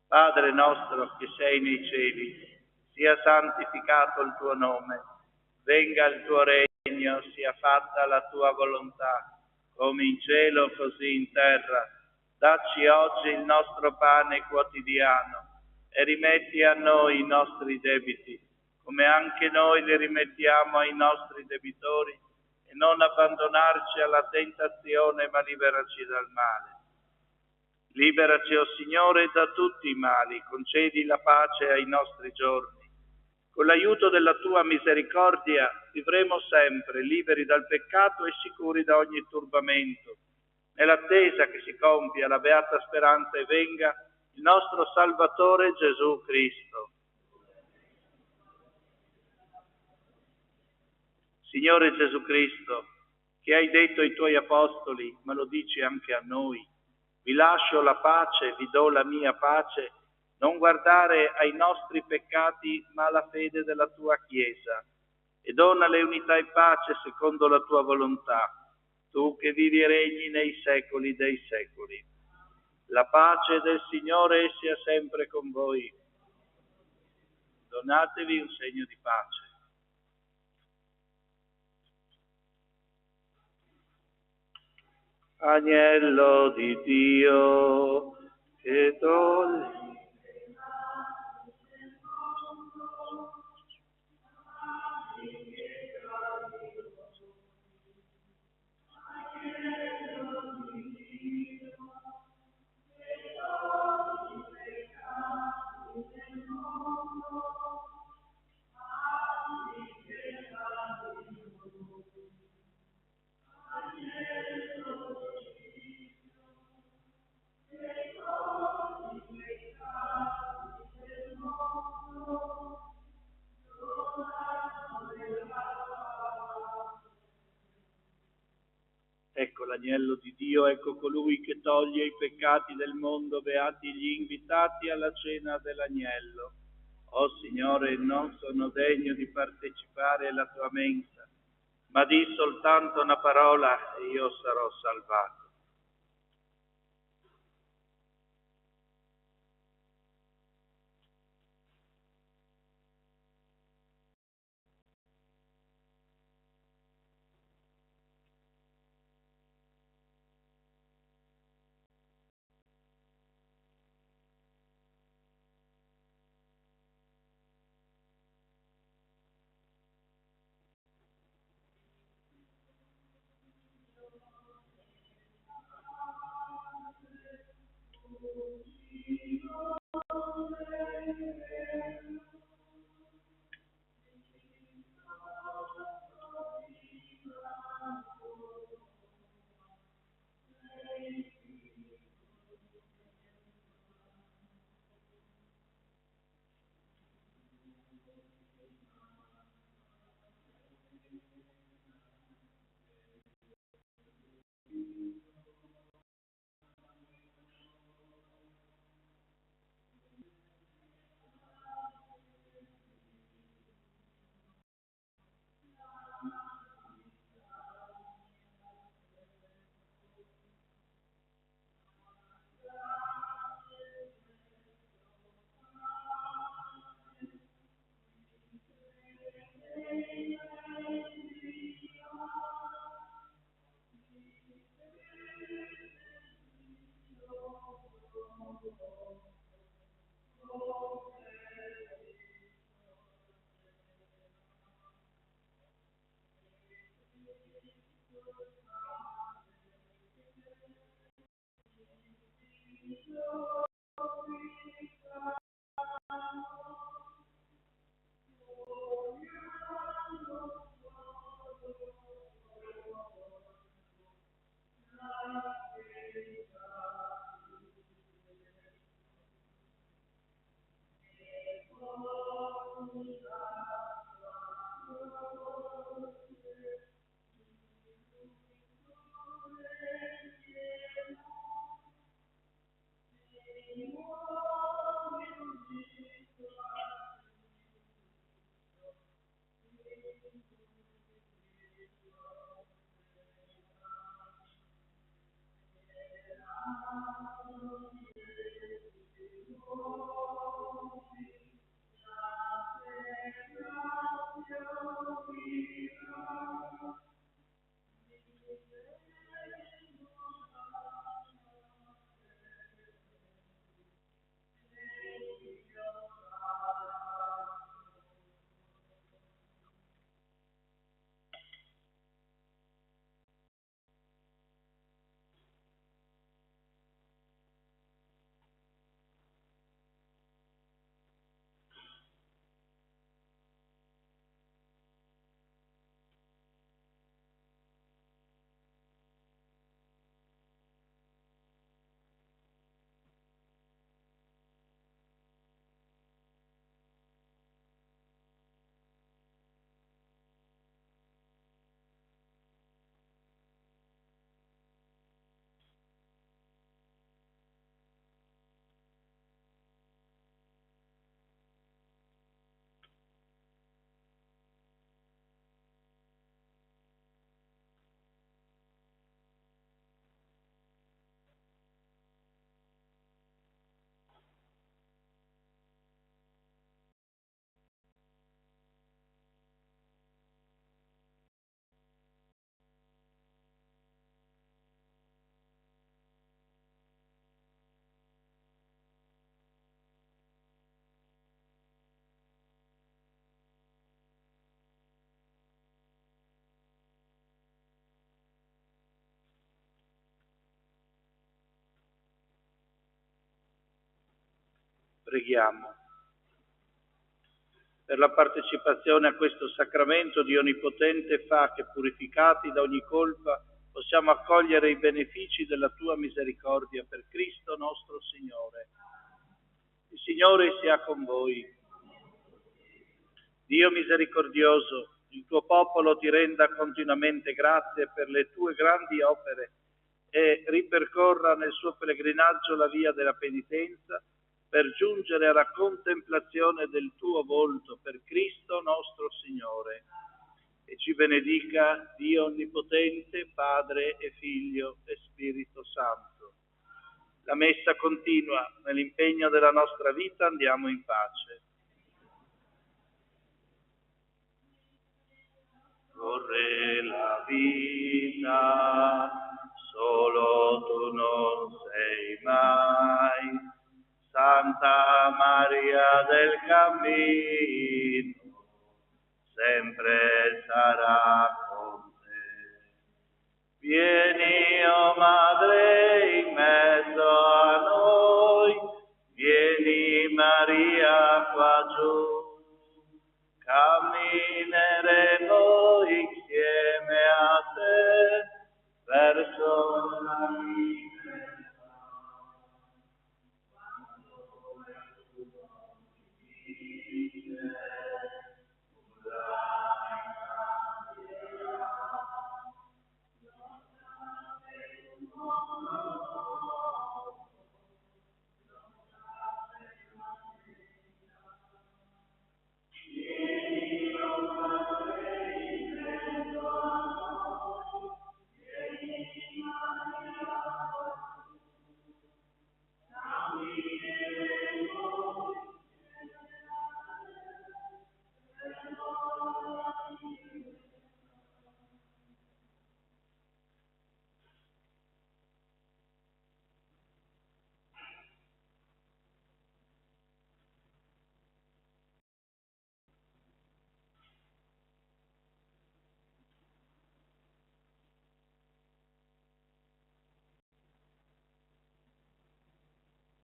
Padre nostro che sei nei cieli, sia santificato il tuo nome, venga il tuo regno, sia fatta la tua volontà, come in cielo così in terra. Dacci oggi il nostro pane quotidiano e rimetti a noi i nostri debiti, come anche noi li rimettiamo ai nostri debitori, e non abbandonarci alla tentazione, ma liberaci dal male. Liberaci, o Signore, da tutti i mali, concedi la pace ai nostri giorni. Con l'aiuto della tua misericordia vivremo sempre liberi dal peccato e sicuri da ogni turbamento, nell'attesa che si compia la beata speranza e venga il nostro Salvatore Gesù Cristo. Signore Gesù Cristo, che hai detto ai tuoi apostoli, ma lo dici anche a noi, vi lascio la pace, vi do la mia pace, non guardare ai nostri peccati, ma alla fede della tua Chiesa, e donale unità e pace secondo la tua volontà, tu che vivi e regni nei secoli dei secoli. La pace del Signore sia sempre con voi. Donatevi un segno di pace. Agnello di Dio, che togli Ecco l'agnello di Dio, ecco colui che toglie i peccati del mondo, beati gli invitati alla cena dell'agnello. O Signore, non sono degno di partecipare alla tua mensa, ma di soltanto una parola e io sarò salvato. Preghiamo. Per la partecipazione a questo sacramento, Dio Onnipotente fa che, purificati da ogni colpa, possiamo accogliere i benefici della Tua misericordia per Cristo nostro Signore. Il Signore sia con voi. Dio misericordioso, il tuo popolo ti renda continuamente grazie per le tue grandi opere e ripercorra nel suo pellegrinaggio la via della penitenza per giungere alla contemplazione del tuo volto per Cristo nostro Signore. E ci benedica Dio Onnipotente, Padre e Figlio e Spirito Santo. La messa continua, nell'impegno della nostra vita andiamo in pace. Vorrei la vita, solo tu non sei mai, Santa Maria del Cammino,